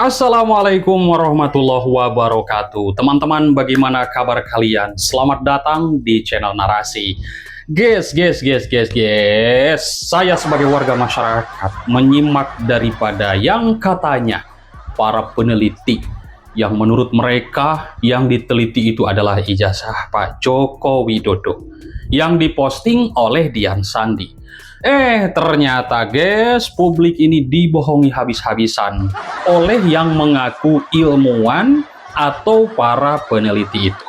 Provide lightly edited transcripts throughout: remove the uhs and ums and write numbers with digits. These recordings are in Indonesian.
Assalamualaikum warahmatullahi wabarakatuh. Teman-teman, bagaimana kabar kalian? Selamat datang di channel Narasi. Guys. Saya sebagai warga masyarakat menyimak daripada yang katanya para peneliti yang menurut mereka yang diteliti itu adalah ijazah Pak Joko Widodo yang diposting oleh Dian Sandi. Ternyata guys, publik ini dibohongi habis-habisan oleh yang mengaku ilmuwan atau para peneliti itu.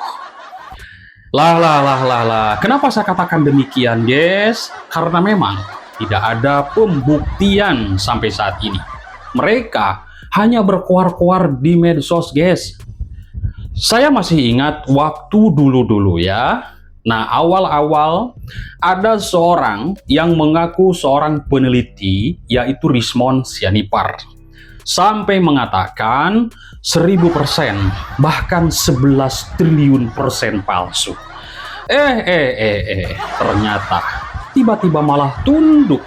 Lah. Kenapa saya katakan demikian guys? Karena memang tidak ada pembuktian sampai saat ini. Mereka hanya berkoar-koar di medsos guys. Saya masih ingat waktu dulu-dulu ya. Nah, awal-awal ada seorang yang mengaku seorang peneliti, yaitu Rismon Sianipar, sampai mengatakan 1000%, bahkan 11 triliun persen palsu. Ternyata tiba-tiba malah tunduk.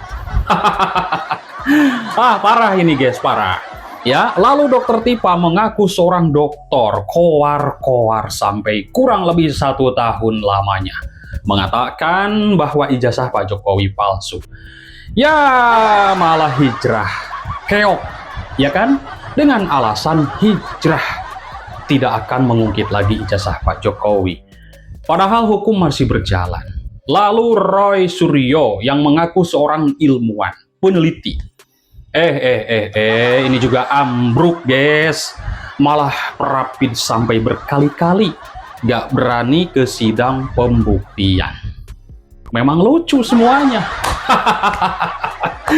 Parah ini guys, parah. Ya, lalu dokter Tipa mengaku seorang dokter koar-koar sampai kurang lebih 1 tahun lamanya, mengatakan bahwa ijazah Pak Jokowi palsu. Ya, malah hijrah, keok, ya kan? Dengan alasan hijrah, tidak akan mengungkit lagi ijazah Pak Jokowi. Padahal hukum masih berjalan. Lalu Roy Suryo yang mengaku seorang ilmuwan, peneliti. Ini juga ambruk guys, malah perapit sampai berkali-kali, gak berani ke sidang pembuktian. Memang lucu semuanya.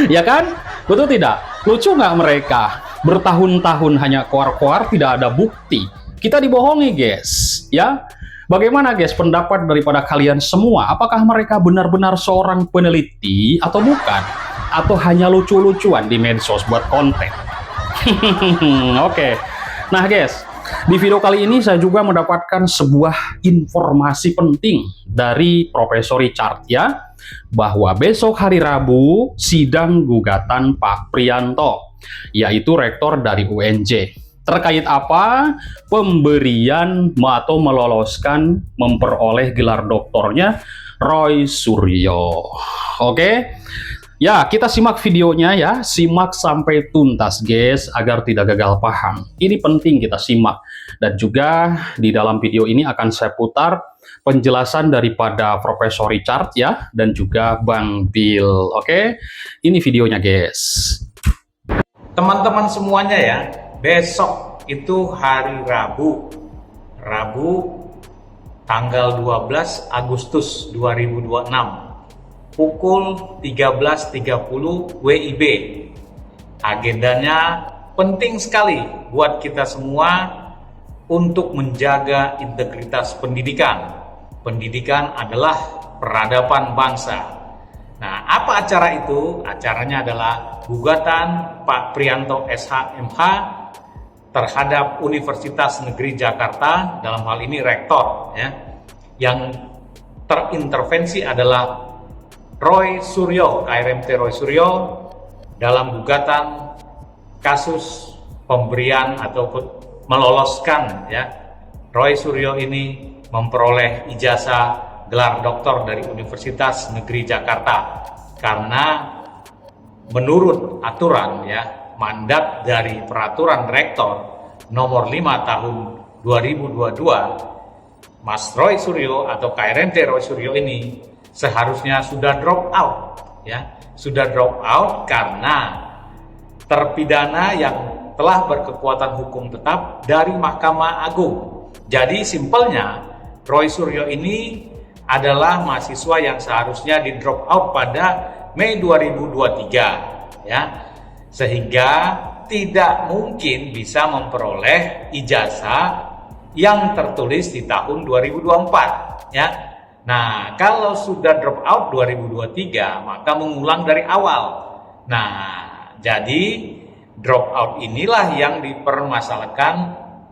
Ya kan? Betul tidak? Lucu nggak mereka? Bertahun-tahun hanya koar-koar, tidak ada bukti. Kita dibohongi guys, ya. Bagaimana guys pendapat daripada kalian semua? Apakah mereka benar-benar seorang peneliti atau bukan? Atau hanya lucu-lucuan di medsos buat konten? Oke. Nah guys, di video kali ini saya juga mendapatkan sebuah informasi penting dari Profesor Richard ya, bahwa besok hari Rabu sidang gugatan Pak Prianto, yaitu rektor dari UNJ. Terkait apa? Pemberian atau meloloskan memperoleh gelar doktornya Roy Suryo. Oke. Ya, kita simak videonya ya, simak sampai tuntas guys, agar tidak gagal paham. Ini penting kita simak. Dan juga di dalam video ini akan saya putar penjelasan daripada Profesor Richard ya, dan juga Bang Bill. Oke, ini videonya guys. Teman-teman semuanya ya, besok itu hari Rabu tanggal 12 Agustus 2026. Pukul 13.30 WIB. Agendanya penting sekali buat kita semua untuk menjaga integritas pendidikan. Pendidikan adalah peradaban bangsa. Nah, apa acara itu? Acaranya adalah gugatan Pak Prianto SHMH terhadap Universitas Negeri Jakarta, dalam hal ini rektor ya. Yang terintervensi adalah Roy Suryo, KRMT Roy Suryo, dalam gugatan kasus pemberian atau meloloskan ya, Roy Suryo ini memperoleh ijazah gelar doktor dari Universitas Negeri Jakarta karena menurut aturan ya, mandat dari peraturan rektor nomor 5 tahun 2022, Mas Roy Suryo atau KRMT Roy Suryo ini seharusnya sudah drop out ya, sudah drop out karena terpidana yang telah berkekuatan hukum tetap dari Mahkamah Agung. Jadi simpelnya Roy Suryo ini adalah mahasiswa yang seharusnya di drop out pada Mei 2023 ya, sehingga tidak mungkin bisa memperoleh ijazah yang tertulis di tahun 2024 ya. Nah, kalau sudah drop out 2023, maka mengulang dari awal. Nah, jadi drop out inilah yang dipermasalahkan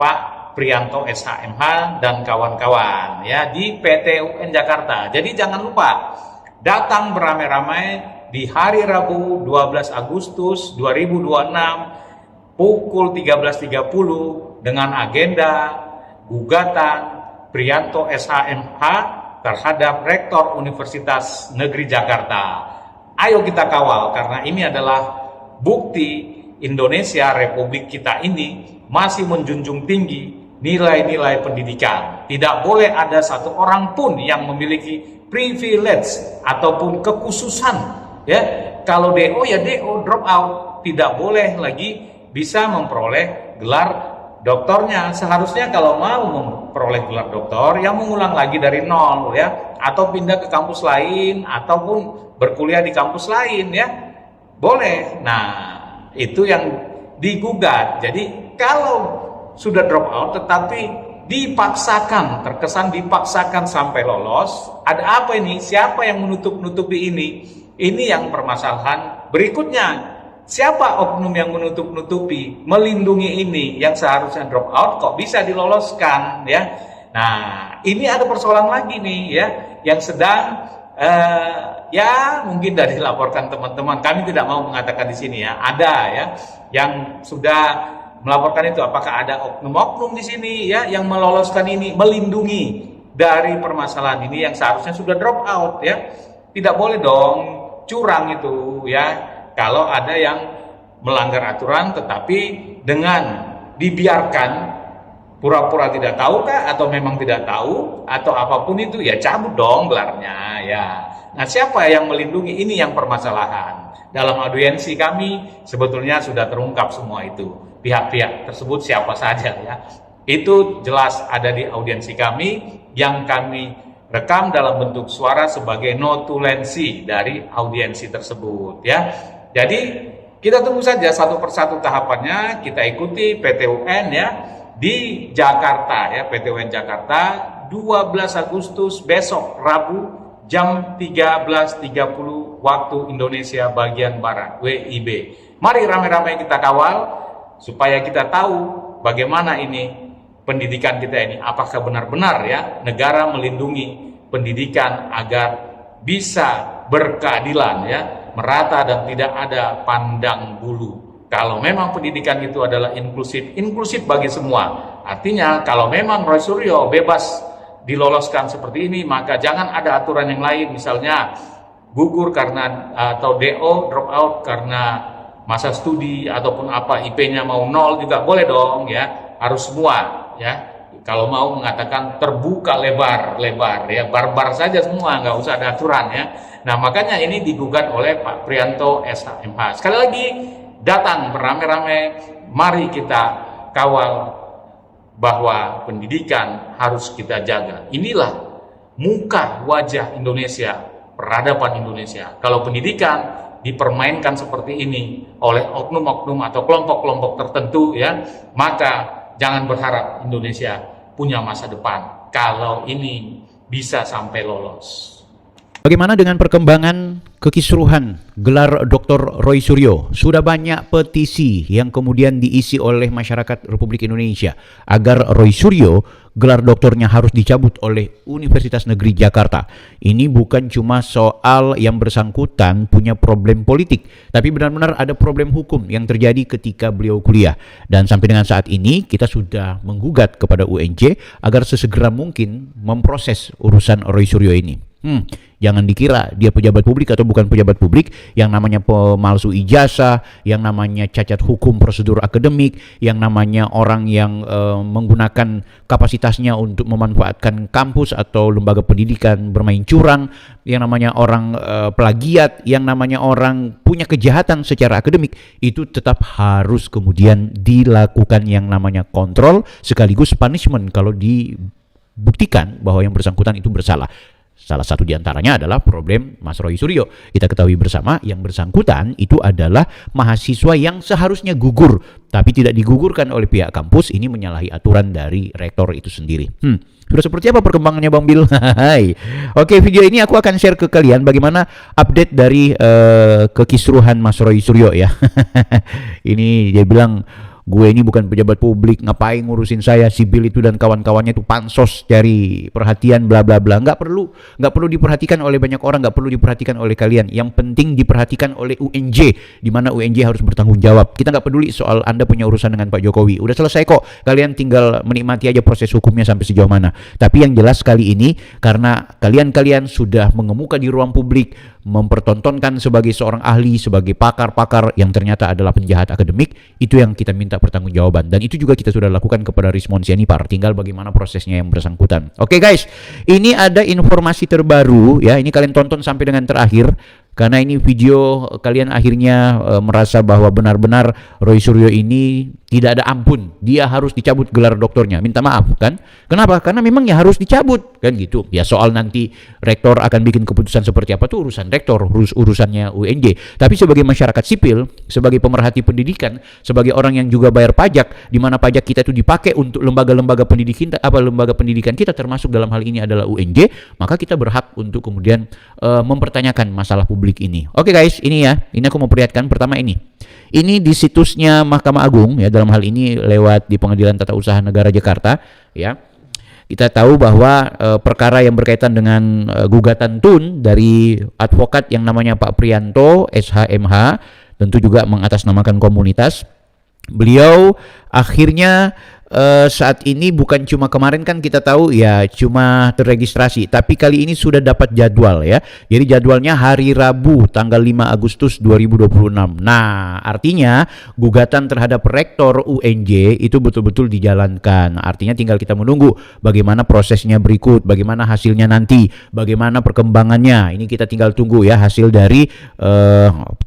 Pak Prianto SHMH dan kawan-kawan ya di PT UN Jakarta. Jadi jangan lupa datang beramai-ramai di hari Rabu 12 Agustus 2026 pukul 13.30 dengan agenda gugatan Priyanto SHMH terhadap Rektor Universitas Negeri Jakarta. Ayo kita kawal, karena ini adalah bukti Indonesia, Republik kita ini masih menjunjung tinggi nilai-nilai pendidikan. Tidak boleh ada satu orang pun yang memiliki privilege ataupun kekhususan. Ya, kalau DO ya DO, drop out, tidak boleh lagi bisa memperoleh gelar doktornya. Seharusnya kalau mau memperoleh gelar doktor yang mengulang lagi dari nol ya, atau pindah ke kampus lain ataupun berkuliah di kampus lain ya, boleh. Nah, itu yang digugat. Jadi kalau sudah drop out tetapi dipaksakan, terkesan dipaksakan sampai lolos, ada apa ini? Siapa yang menutup-nutupi ini? Ini yang permasalahan berikutnya. Siapa oknum yang menutup-nutupi, melindungi ini yang seharusnya drop out kok bisa diloloskan ya? Nah, ini ada persoalan lagi nih ya, yang sedang ya mungkin dari dilaporkan teman-teman. Kami tidak mau mengatakan di sini ya, ada ya yang sudah melaporkan itu. Apakah ada oknum-oknum di sini ya yang meloloskan ini, melindungi dari permasalahan ini yang seharusnya sudah drop out ya? Tidak boleh dong curang itu ya. Kalau ada yang melanggar aturan tetapi dengan dibiarkan pura-pura tidak tahu kah atau memang tidak tahu atau apapun itu, ya cabut dong gelarnya ya. Nah, siapa yang melindungi, ini yang permasalahan. Dalam audiensi kami sebetulnya sudah terungkap semua itu. Pihak-pihak tersebut siapa saja ya. Itu jelas ada di audiensi kami yang kami rekam dalam bentuk suara sebagai notulensi dari audiensi tersebut ya. Jadi kita tunggu saja satu persatu tahapannya, kita ikuti PT-UN ya di Jakarta ya, PT-UN Jakarta 12 Agustus besok Rabu jam 13.30 waktu Indonesia bagian Barat WIB. Mari ramai-ramai kita kawal supaya kita tahu bagaimana ini pendidikan kita ini, apakah benar-benar ya negara melindungi pendidikan agar bisa berkeadilan ya, merata dan tidak ada pandang bulu. Kalau memang pendidikan itu adalah inklusif bagi semua. Artinya kalau memang Roy Suryo bebas diloloskan seperti ini, maka jangan ada aturan yang lain, misalnya gugur karena atau DO drop out karena masa studi ataupun apa, IP-nya mau 0 juga boleh dong ya, harus semua ya. Kalau mau mengatakan terbuka lebar ya, barbar saja semua, nggak usah ada aturan ya. Nah, makanya ini digugat oleh Pak Priyanto SHMH. Sekali lagi, datang beramai-ramai, mari kita kawal bahwa pendidikan harus kita jaga. Inilah muka wajah Indonesia, peradaban Indonesia. Kalau pendidikan dipermainkan seperti ini oleh oknum-oknum atau kelompok-kelompok tertentu ya, maka jangan berharap Indonesia punya masa depan kalau ini bisa sampai lolos. Bagaimana dengan perkembangan kekisruhan gelar Dr. Roy Suryo? Sudah banyak petisi yang kemudian diisi oleh masyarakat Republik Indonesia agar Roy Suryo gelar doktornya harus dicabut oleh Universitas Negeri Jakarta. Ini bukan cuma soal yang bersangkutan punya problem politik, tapi benar-benar ada problem hukum yang terjadi ketika beliau kuliah. Dan sampai dengan saat ini kita sudah menggugat kepada UNJ agar sesegera mungkin memproses urusan Roy Suryo ini. Jangan dikira dia pejabat publik atau bukan pejabat publik, yang namanya pemalsu ijazah, yang namanya cacat hukum prosedur akademik, yang namanya orang yang menggunakan kapasitasnya untuk memanfaatkan kampus atau lembaga pendidikan bermain curang, yang namanya orang plagiat, yang namanya orang punya kejahatan secara akademik, itu tetap harus kemudian dilakukan yang namanya kontrol sekaligus punishment kalau dibuktikan bahwa yang bersangkutan itu bersalah. Salah satu diantaranya adalah problem Mas Roy Suryo. Kita ketahui bersama yang bersangkutan itu adalah mahasiswa yang seharusnya gugur, tapi tidak digugurkan oleh pihak kampus. Ini menyalahi aturan dari rektor itu sendiri. Sudah seperti apa perkembangannya Bang Bil? Oke, video ini aku akan share ke kalian bagaimana update dari kekisruhan Mas Roy Suryo ya. Ini dia bilang gue ini bukan pejabat publik, ngapain ngurusin saya, si Bill itu dan kawan-kawannya itu pansos cari perhatian bla bla bla. Nggak perlu diperhatikan oleh banyak orang, nggak perlu diperhatikan oleh kalian. Yang penting diperhatikan oleh UNJ, di mana UNJ harus bertanggung jawab. Kita nggak peduli soal Anda punya urusan dengan Pak Jokowi, udah selesai kok, kalian tinggal menikmati aja proses hukumnya sampai sejauh mana. Tapi yang jelas kali ini, karena kalian sudah mengemuka di ruang publik, mempertontonkan sebagai seorang ahli, sebagai pakar-pakar yang ternyata adalah penjahat akademik, itu yang kita minta pertanggungjawaban. Dan itu juga kita sudah lakukan kepada Rismond Sianipar, tinggal bagaimana prosesnya yang bersangkutan. Oke guys, ini ada informasi terbaru ya, ini kalian tonton sampai dengan terakhir, karena ini video kalian akhirnya merasa bahwa benar-benar Roy Suryo ini tidak ada ampun, dia harus dicabut gelar doktornya, minta maaf kan? Kenapa? Karena memang ya harus dicabut kan gitu. Ya soal nanti rektor akan bikin keputusan seperti apa tuh urusan rektor, urusannya UNJ. Tapi sebagai masyarakat sipil, sebagai pemerhati pendidikan, sebagai orang yang juga bayar pajak, di mana pajak kita itu dipakai untuk lembaga-lembaga pendidikan kita, termasuk dalam hal ini adalah UNJ, maka kita berhak untuk kemudian mempertanyakan masalah publik ini. Oke guys, ini aku mau perlihatkan. Pertama ini di situsnya Mahkamah Agung ya, dalam hal ini lewat di Pengadilan Tata Usaha Negara Jakarta ya. Kita tahu bahwa perkara yang berkaitan dengan gugatan TUN dari advokat yang namanya Pak Prianto SHMH, tentu juga mengatasnamakan komunitas. Beliau akhirnya saat ini bukan cuma kemarin kan kita tahu ya cuma terregistrasi, tapi kali ini sudah dapat jadwal ya. Jadi jadwalnya hari Rabu tanggal 5 Agustus 2026. Nah, artinya gugatan terhadap rektor UNJ itu betul-betul dijalankan. Artinya tinggal kita menunggu bagaimana prosesnya berikut, bagaimana hasilnya nanti, bagaimana perkembangannya. Ini kita tinggal tunggu ya hasil dari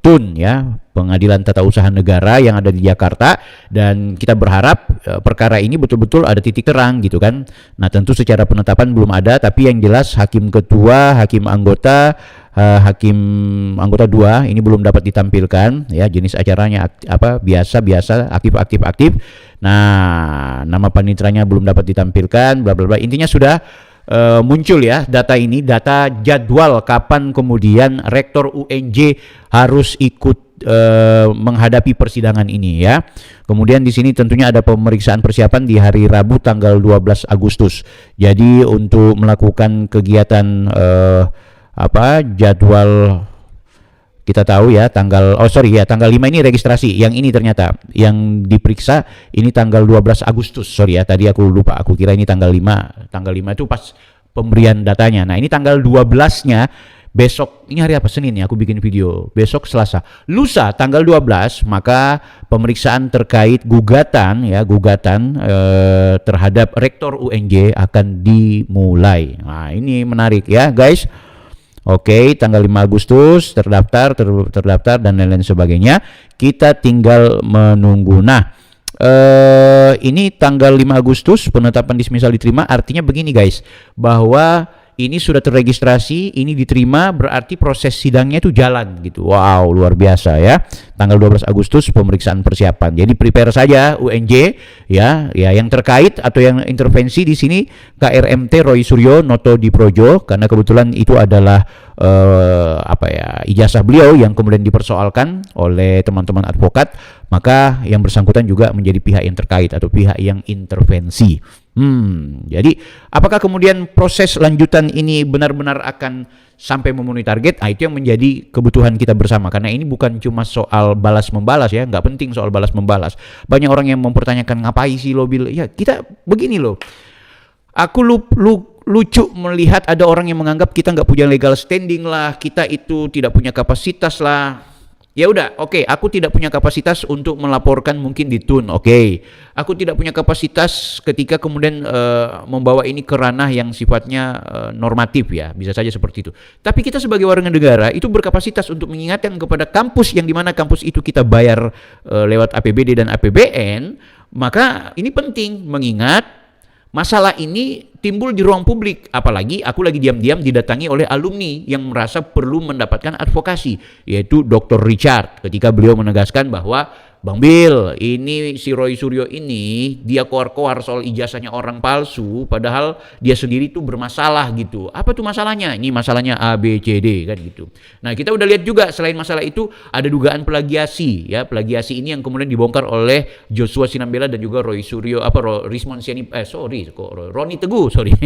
TUN ya, Pengadilan Tata Usaha Negara yang ada di Jakarta, dan kita berharap perkara ini betul-betul ada titik terang gitu kan. Nah, tentu secara penetapan belum ada, tapi yang jelas hakim ketua, hakim anggota 2 ini belum dapat ditampilkan ya, jenis acaranya biasa aktif. Nah, nama panitranya belum dapat ditampilkan bla bla bla. Intinya sudah muncul ya data jadwal kapan kemudian rektor UNJ harus ikut menghadapi persidangan ini ya. Kemudian di sini tentunya ada pemeriksaan persiapan di hari Rabu tanggal 12 Agustus. Jadi untuk melakukan kegiatan jadwal, kita tahu ya tanggal 5 ini registrasi. Yang ini ternyata yang diperiksa ini tanggal 12 Agustus. Tadi aku lupa, aku kira ini tanggal 5. Tanggal 5 itu pas pemberian datanya. Nah, ini tanggal 12-nya besok, ini hari apa? Senin ya, aku bikin video. Besok Selasa. Lusa tanggal 12 maka pemeriksaan terkait gugatan terhadap rektor UNJ akan dimulai. Nah, ini menarik ya, guys. Oke, tanggal 5 Agustus terdaftar dan lain-lain sebagainya. Kita tinggal menunggu. Nah, ini tanggal 5 Agustus penetapan dismisal diterima, artinya begini guys, bahwa ini sudah terregistrasi, ini diterima, berarti proses sidangnya itu jalan gitu. Wow, luar biasa ya. Tanggal 12 Agustus pemeriksaan persiapan. Jadi prepare saja UNJ ya yang terkait atau yang intervensi di sini KRMT Roy Suryo Noto Diprojo, karena kebetulan itu adalah ijazah beliau yang kemudian dipersoalkan oleh teman-teman advokat, maka yang bersangkutan juga menjadi pihak yang terkait atau pihak yang intervensi. Jadi apakah kemudian proses lanjutan ini benar-benar akan sampai memenuhi target? Itu yang menjadi kebutuhan kita bersama, karena ini bukan cuma soal balas-membalas ya, nggak penting soal balas-membalas. Banyak orang yang mempertanyakan ngapain sih lo Bil? Ya kita begini loh, aku lucu melihat ada orang yang menganggap kita nggak punya legal standing lah, kita itu tidak punya kapasitas lah. Ya udah, oke, aku tidak punya kapasitas untuk melaporkan mungkin di TUN, oke. Aku tidak punya kapasitas ketika kemudian membawa ini ke ranah yang sifatnya normatif ya, bisa saja seperti itu. Tapi kita sebagai warga negara itu berkapasitas untuk mengingatkan kepada kampus yang dimana kampus itu kita bayar lewat APBD dan APBN, maka ini penting mengingat masalah ini timbul di ruang publik, apalagi aku lagi diam-diam didatangi oleh alumni yang merasa perlu mendapatkan advokasi, yaitu Dr. Richard, ketika beliau menegaskan bahwa Bang Bill, ini si Roy Suryo ini dia koar-koar soal ijazahnya orang palsu, padahal dia sendiri tuh bermasalah gitu. Apa tuh masalahnya? Ini masalahnya A, B, C, D kan gitu. Nah, kita udah lihat juga selain masalah itu ada dugaan plagiasi ya. Plagiasi ini yang kemudian dibongkar oleh Joshua Sinambela dan juga Roy Suryo Rismon Siani Roni Teguh, sorry.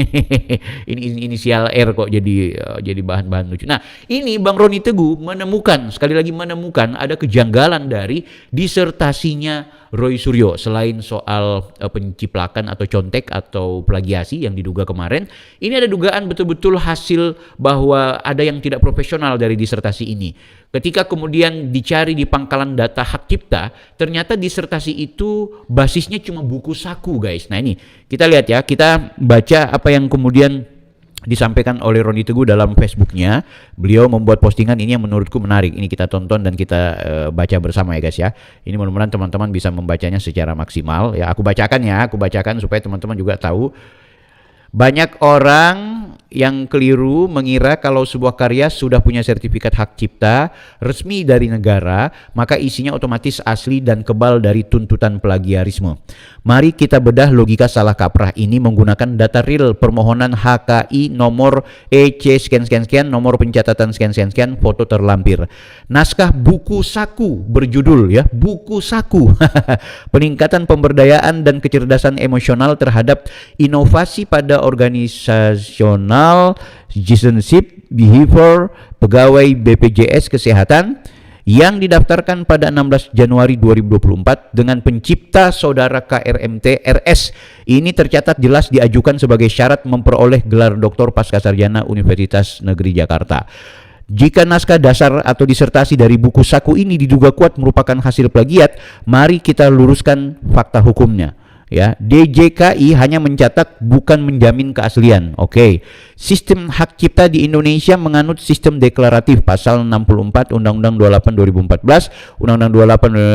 Ini inisial R kok jadi bahan-bahan lucu. Nah, ini Bang Roni Teguh menemukan, sekali lagi menemukan ada kejanggalan dari disertasinya Roy Suryo. Selain soal penciplakan atau contek atau plagiasi yang diduga kemarin, ini ada dugaan betul-betul hasil bahwa ada yang tidak profesional dari disertasi ini. Ketika kemudian dicari di pangkalan data hak cipta, ternyata disertasi itu basisnya cuma buku saku, guys. Nah, ini kita lihat ya, kita baca apa yang kemudian disampaikan oleh Roni Teguh dalam Facebooknya. Beliau membuat postingan ini yang menurutku menarik. Ini kita tonton dan kita baca bersama ya guys ya. Ini mudah-mudahan teman-teman bisa membacanya secara maksimal. Ya, aku bacakan supaya teman-teman juga tahu. Banyak orang yang keliru mengira kalau sebuah karya sudah punya sertifikat hak cipta resmi dari negara, maka isinya otomatis asli dan kebal dari tuntutan plagiarisme. Mari kita bedah logika salah kaprah ini menggunakan data real permohonan HKI nomor EC sekian, nomor pencatatan sekian, foto terlampir. Naskah buku saku berjudul ya, buku saku. Peningkatan pemberdayaan dan kecerdasan emosional terhadap inovasi pada organisasional citizenship behavior pegawai BPJS Kesehatan yang didaftarkan pada 16 Januari 2024 dengan pencipta saudara KRMT RS. Ini tercatat jelas diajukan sebagai syarat memperoleh gelar doktor pascasarjana Universitas Negeri Jakarta. Jika naskah dasar atau disertasi dari buku saku ini diduga kuat merupakan hasil plagiat, mari kita luruskan fakta hukumnya. Ya, DJKI hanya mencatat bukan menjamin keaslian. Oke. Sistem hak cipta di Indonesia menganut sistem deklaratif pasal 64 Undang-Undang 28 2014, Undang-Undang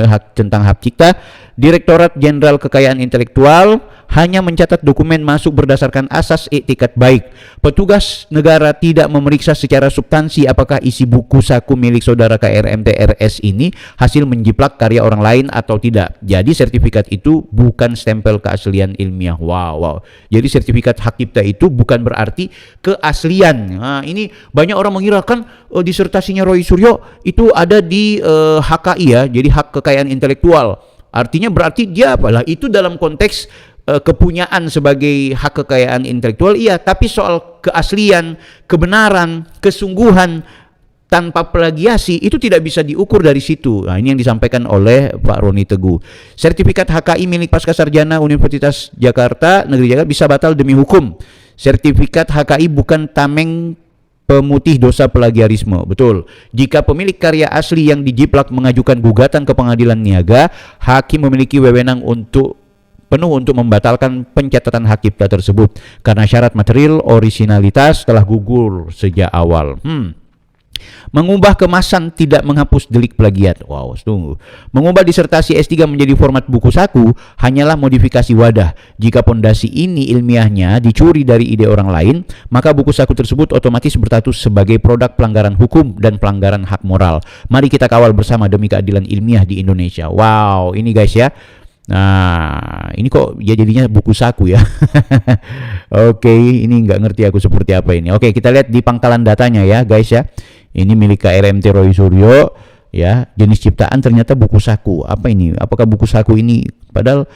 28 tentang hak cipta. Direktorat Jenderal Kekayaan Intelektual hanya mencatat dokumen masuk berdasarkan asas etikat baik. Petugas negara tidak memeriksa secara substansi apakah isi buku saku milik saudara KRMT RS ini hasil menjiplak karya orang lain atau tidak. Jadi sertifikat itu bukan stempel keaslian ilmiah. Wow. Jadi sertifikat hak cipta itu bukan berarti keaslian. Nah, ini banyak orang mengira kan disertasinya Roy Suryo itu ada di HKI ya, jadi hak kekayaan intelektual. Artinya berarti dia apalah itu dalam konteks kepunyaan sebagai hak kekayaan intelektual, iya, tapi soal keaslian, kebenaran, kesungguhan tanpa plagiasi itu tidak bisa diukur dari situ. Nah, ini yang disampaikan oleh Pak Roni Teguh. Sertifikat HKI milik Pascasarjana Universitas Jakarta Negeri Jakarta bisa batal demi hukum. Sertifikat HKI bukan tameng pemutih dosa plagiarisme. Betul. Jika pemilik karya asli yang dijiplak mengajukan gugatan ke pengadilan niaga, hakim memiliki wewenang penuh untuk membatalkan pencatatan hak cipta tersebut karena syarat material orisinalitas telah gugur sejak awal. Mengubah kemasan tidak menghapus delik plagiat. Wow, tunggu. Mengubah disertasi S3 menjadi format buku saku hanyalah modifikasi wadah. Jika pondasi ini ilmiahnya dicuri dari ide orang lain, maka buku saku tersebut otomatis berstatus sebagai produk pelanggaran hukum dan pelanggaran hak moral. Mari kita kawal bersama demi keadilan ilmiah di Indonesia. Wow, ini guys ya. Nah, ini kok ya jadinya buku saku ya. Oke, ini nggak ngerti aku seperti apa ini. Oke, kita lihat di pangkalan datanya ya guys ya. Ini milik KRMT Roy Suryo ya, jenis ciptaan ternyata buku saku. Apa ini? Apakah buku saku ini padahal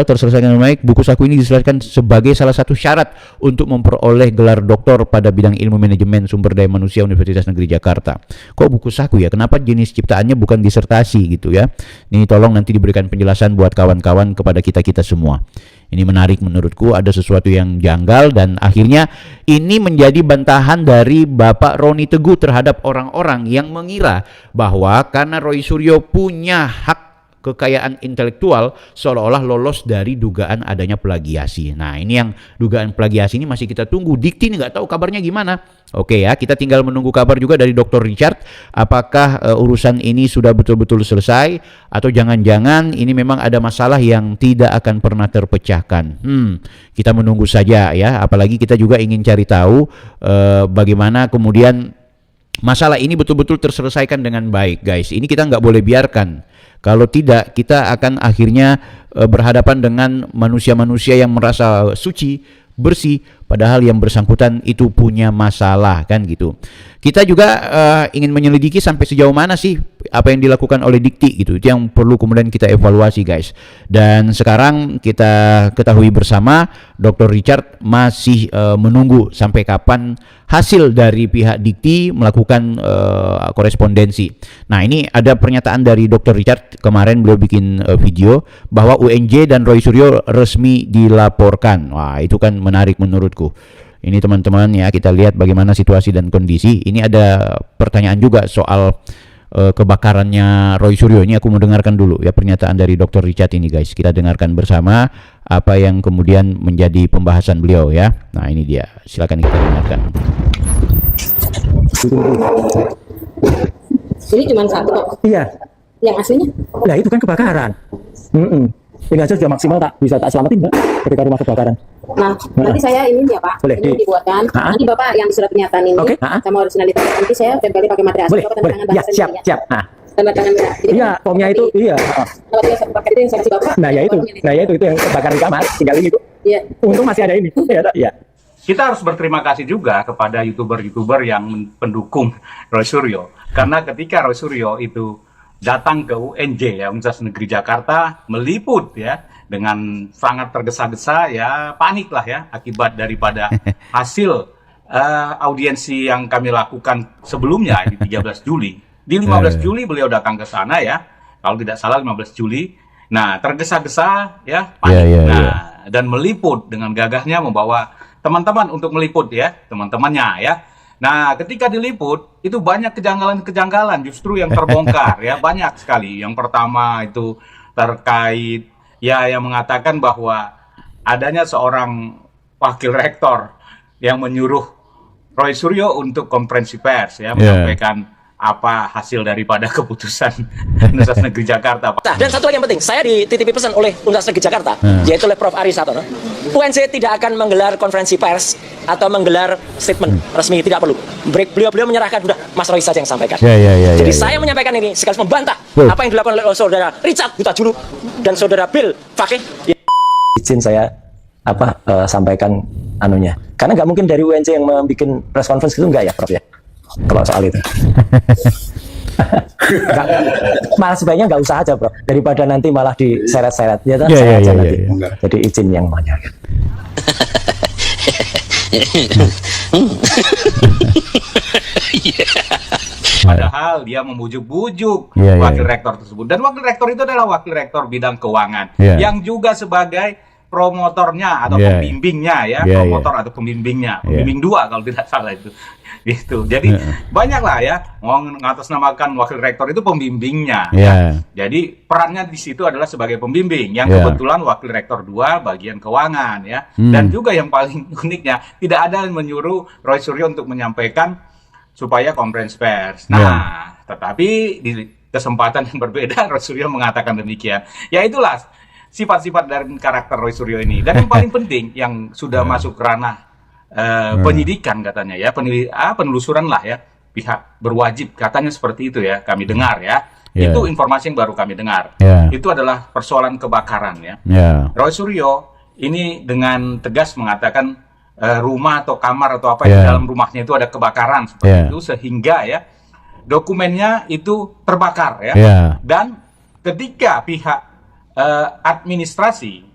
terselesaikan dengan baik, buku saku ini diselesaikan sebagai salah satu syarat untuk memperoleh gelar doktor pada bidang ilmu manajemen sumber daya manusia Universitas Negeri Jakarta. Kok buku saku ya? Kenapa jenis ciptaannya bukan disertasi gitu ya? Ini tolong nanti diberikan penjelasan buat kawan-kawan kepada kita semua. Ini menarik menurutku, ada sesuatu yang janggal dan akhirnya ini menjadi bantahan dari Bapak Roni Teguh terhadap orang-orang yang mengira bahwa karena Roy Suryo punya hak kekayaan intelektual seolah-olah lolos dari dugaan adanya plagiasi. Nah, ini yang dugaan plagiasi ini masih kita tunggu. Dikti ini nggak tahu kabarnya gimana. Oke ya, kita tinggal menunggu kabar juga dari Dr. Richard. Apakah urusan ini sudah betul-betul selesai atau jangan-jangan ini memang ada masalah yang tidak akan pernah terpecahkan. Kita menunggu saja ya. Apalagi kita juga ingin cari tahu bagaimana kemudian masalah ini betul-betul terselesaikan dengan baik, guys. Ini kita nggak boleh biarkan. Kalau tidak, kita akan akhirnya berhadapan dengan manusia-manusia yang merasa suci, bersih, padahal yang bersangkutan itu punya masalah, kan gitu. Kita juga ingin menyelidiki sampai sejauh mana sih apa yang dilakukan oleh Dikti gitu. Itu yang perlu kemudian kita evaluasi, guys. Dan sekarang kita ketahui bersama Dr. Richard masih menunggu sampai kapan hasil dari pihak Dikti melakukan korespondensi. Nah, ini ada pernyataan dari Dr. Richard kemarin, beliau bikin video bahwa UNJ dan Roy Suryo resmi dilaporkan. Wah, itu kan menarik menurutku. Ini teman-teman ya, kita lihat bagaimana situasi dan kondisi. Ini ada pertanyaan juga soal kebakarannya Roy Suryo. Ini aku mau dengarkan dulu ya pernyataan dari Dr. Richard ini, guys. Kita dengarkan bersama apa yang kemudian menjadi pembahasan beliau ya. Nah, ini dia. Silakan kita dengarkan. Ini cuma satu kok. Iya. Yang aslinya? Lah itu kan kebakaran. Ini aja sudah maksimal bisa tak selamatin Mbak ketika rumah kebakaran. Nah, nanti saya ini ya Pak. Boleh, Ini dibuatkan. Nanti Bapak yang surat pernyataan ini sama originalitas. Nanti saya tempeli pakai materai asli. Boleh, Bapak tanda boleh. tangan Ya, bahasa siap, Indonesia. siap. Nah, Tanda tangan merah. Jadi, iya, formnya itu, iya. Kalau dia pakai itu yang saksi Bapak. Nah, ya itu yang kebakaran di kamar. Tinggal ini tuh. Iya. Untung masih ada ini. Iya. Kita harus berterima kasih juga kepada YouTuber-YouTuber yang pendukung Roy Suryo. Karena ketika Roy Suryo itu datang ke UNJ ya, Universitas Negeri Jakarta, meliput ya dengan sangat tergesa-gesa ya, panik lah ya akibat daripada hasil audiensi yang kami lakukan sebelumnya di 13 Juli. Di 15 Juli beliau datang ke sana ya, kalau tidak salah 15 Juli. Nah, tergesa-gesa ya, panik. Dan meliput dengan gagahnya membawa teman-teman untuk meliput ya, teman-temannya ya. Nah, ketika diliput, itu banyak kejanggalan-kejanggalan justru yang terbongkar ya, banyak sekali. Yang pertama itu terkait ya yang mengatakan bahwa adanya seorang wakil rektor yang menyuruh Roy Suryo untuk konferensi pers ya, menyampaikan apa hasil daripada keputusan Universitas Negeri Jakarta. Nah, dan satu lagi yang penting, saya dititipi pesan oleh Universitas Negeri Jakarta, yaitu oleh Prof. Ari Satono. UNJ tidak akan menggelar konferensi pers atau menggelar statement resmi, tidak perlu. Beliau menyerahkan, udah Mas Roy saja yang sampaikan. Jadi saya menyampaikan ini sekaligus membantah apa yang dilakukan oleh saudara Richard Huta-Julu dan saudara Bill Fakih. Izin saya sampaikan anunya. Karena nggak mungkin dari UNJ yang membuat press conference itu enggak ya, Prof ya? Kalau soal itu. Malah sebaiknya nggak usah aja, Bro. Daripada nanti malah diseret-seret. Ya, saya aja nanti. Jadi izin yang banyak. Padahal dia membujuk-bujuk wakil rektor tersebut. Dan wakil rektor itu adalah wakil rektor bidang keuangan. Yang juga sebagai promotornya atau pembimbingnya ya. Promotor atau pembimbingnya. Pembimbing 2 kalau tidak salah itu. Gitu. Jadi banyaklah ya mau ngatasnamakan wakil rektor itu pembimbingnya. Jadi perannya di situ adalah sebagai pembimbing yang kebetulan wakil rektor 2 bagian keuangan ya. Dan juga yang paling uniknya tidak ada yang menyuruh Roy Suryo untuk menyampaikan supaya konferensi pers. Nah, tetapi di kesempatan yang berbeda Roy Suryo mengatakan demikian. Ya itulah sifat-sifat dari karakter Roy Suryo ini. Dan yang paling penting yang sudah masuk ranah penyidikan katanya ya, penelusuran lah ya, pihak berwajib katanya seperti itu ya, kami dengar ya. Itu informasi yang baru kami dengar. Itu adalah persoalan kebakaran ya. Roy Suryo ini dengan tegas mengatakan rumah atau kamar atau apa yang di dalam rumahnya itu ada kebakaran seperti itu, sehingga ya dokumennya itu terbakar ya. Dan ketika pihak administrasi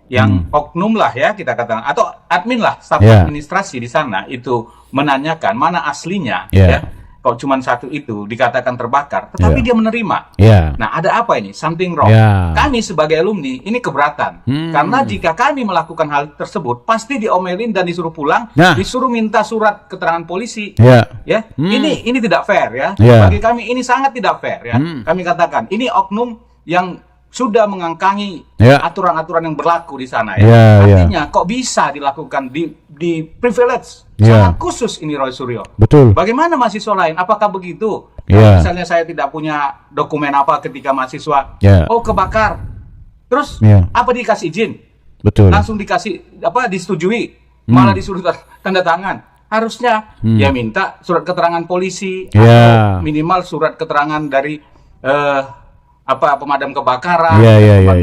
yang oknum lah ya kita katakan, atau admin lah, staf administrasi di sana itu menanyakan mana aslinya ya, kok cuma satu itu dikatakan terbakar, tetapi dia menerima. Nah, ada apa ini? Something wrong. Kami sebagai alumni ini keberatan karena jika kami melakukan hal tersebut pasti diomelin dan disuruh pulang, disuruh minta surat keterangan polisi. Ini tidak fair ya. Bagi kami ini sangat tidak fair ya. Kami katakan ini oknum yang sudah mengangkangi aturan-aturan yang berlaku di sana ya. Artinya kok bisa dilakukan di privilege sangat khusus ini Roy Suryo. Betul. Bagaimana mahasiswa lain? Apakah begitu? Kalau misalnya saya tidak punya dokumen apa ketika mahasiswa, oh kebakar, terus apa dikasih izin? Betul. Langsung dikasih disetujui, malah disuruh tanda tangan. harusnya ya minta surat keterangan polisi Ya. atau minimal surat keterangan dari pemadam kebakaran,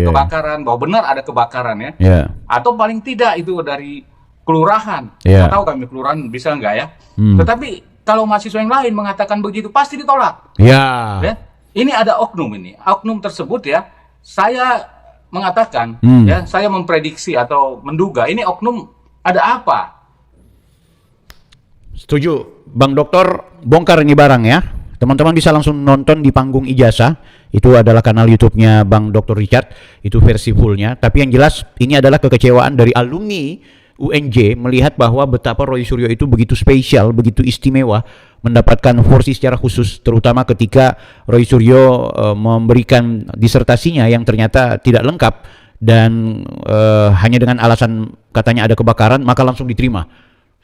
kebakaran bahwa benar ada kebakaran ya. Ya. Atau paling tidak itu dari kelurahan. Ya. Nggak tahu kami kelurahan bisa nggak ya. Tetapi kalau mahasiswa yang lain mengatakan begitu pasti ditolak. Ya. Ya. Ini ada oknum ini. Oknum tersebut ya, saya mengatakan ya, saya memprediksi atau menduga ini oknum ada apa? Setuju, Bang Dokter, bongkar ini barang ya. Teman-teman bisa langsung nonton di Panggung Ijazah. Itu adalah kanal YouTube-nya Bang Dr. Richard. Itu versi fullnya. Tapi yang jelas ini adalah kekecewaan dari alumni UNJ melihat bahwa betapa Roy Suryo itu begitu spesial, begitu istimewa, mendapatkan porsi secara khusus, terutama ketika Roy Suryo memberikan disertasinya yang ternyata tidak lengkap dan hanya dengan alasan katanya ada kebakaran, maka langsung diterima.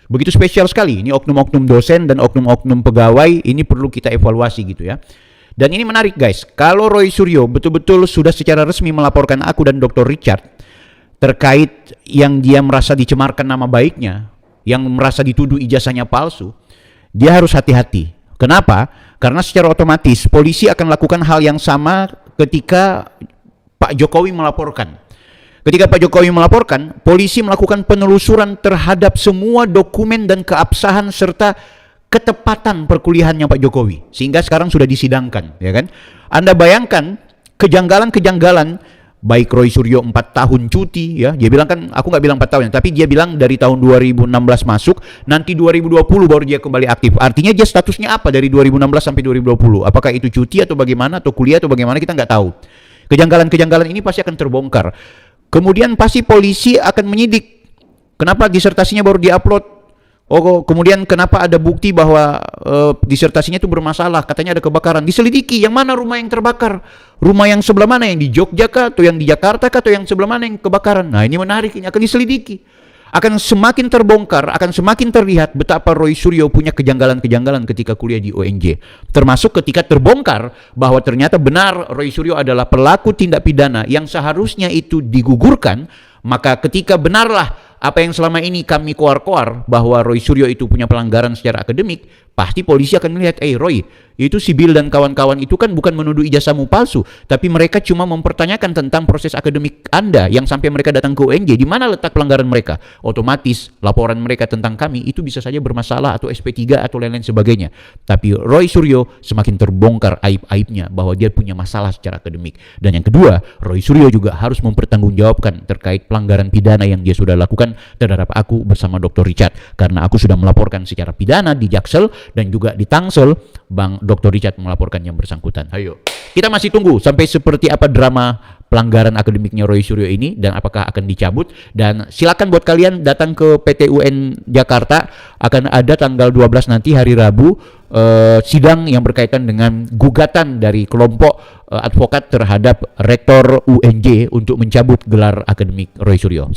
Begitu spesial sekali, ini oknum-oknum dosen dan oknum-oknum pegawai, ini perlu kita evaluasi gitu ya. Dan ini menarik guys, kalau Roy Suryo betul-betul sudah secara resmi melaporkan aku dan Dr. Richard terkait yang dia merasa dicemarkan nama baiknya, yang merasa dituduh ijazahnya palsu, dia harus hati-hati. Kenapa? Karena secara otomatis polisi akan lakukan hal yang sama ketika Pak Jokowi melaporkan. Ketika Pak Jokowi melaporkan, polisi melakukan penelusuran terhadap semua dokumen dan keabsahan serta ketepatan perkuliahannya Pak Jokowi. Sehingga sekarang sudah disidangkan, ya kan? Anda bayangkan kejanggalan-kejanggalan, baik Roy Suryo 4 tahun cuti, ya. Dia bilang kan, aku nggak bilang 4 tahun, tapi dia bilang dari tahun 2016 masuk, nanti 2020 baru dia kembali aktif. Artinya dia statusnya apa dari 2016 sampai 2020? Apakah itu cuti atau bagaimana, atau kuliah atau bagaimana, kita nggak tahu. Kejanggalan-kejanggalan ini pasti akan terbongkar. Kemudian pasti polisi akan menyidik. Kenapa disertasinya baru diupload? Oh, kemudian kenapa ada bukti bahwa disertasinya itu bermasalah? Katanya ada kebakaran. Diselidiki yang mana rumah yang terbakar? Rumah yang sebelah mana? Yang di Jogja kah? Atau yang di Jakarta kah? Atau yang sebelah mana yang kebakaran? Nah, ini menarik, ini akan diselidiki. Akan semakin terbongkar, akan semakin terlihat betapa Roy Suryo punya kejanggalan-kejanggalan ketika kuliah di UNJ. Termasuk ketika terbongkar bahwa ternyata benar Roy Suryo adalah pelaku tindak pidana yang seharusnya itu digugurkan, maka ketika benarlah apa yang selama ini kami koar-koar bahwa Roy Suryo itu punya pelanggaran secara akademik, pasti polisi akan melihat, Roy, itu si Bill dan kawan-kawan itu kan bukan menuduh ijazahmu palsu, tapi mereka cuma mempertanyakan tentang proses akademik Anda yang sampai mereka datang ke UNJ, di mana letak pelanggaran mereka. Otomatis laporan mereka tentang kami itu bisa saja bermasalah atau SP3 atau lain-lain sebagainya. Tapi Roy Suryo semakin terbongkar aib-aibnya bahwa dia punya masalah secara akademik. Dan yang kedua, Roy Suryo juga harus mempertanggungjawabkan terkait pelanggaran pidana yang dia sudah lakukan terhadap aku bersama Dr. Richard, karena aku sudah melaporkan secara pidana di Jaksel dan juga di Tangsel. Bang Dr. Richard melaporkan yang bersangkutan. Ayo, kita masih tunggu sampai seperti apa drama pelanggaran akademiknya Roy Suryo ini dan apakah akan dicabut. Dan silakan buat kalian datang ke PT UN Jakarta, akan ada tanggal 12 nanti hari Rabu sidang yang berkaitan dengan gugatan dari kelompok advokat terhadap rektor UNJ untuk mencabut gelar akademik Roy Suryo.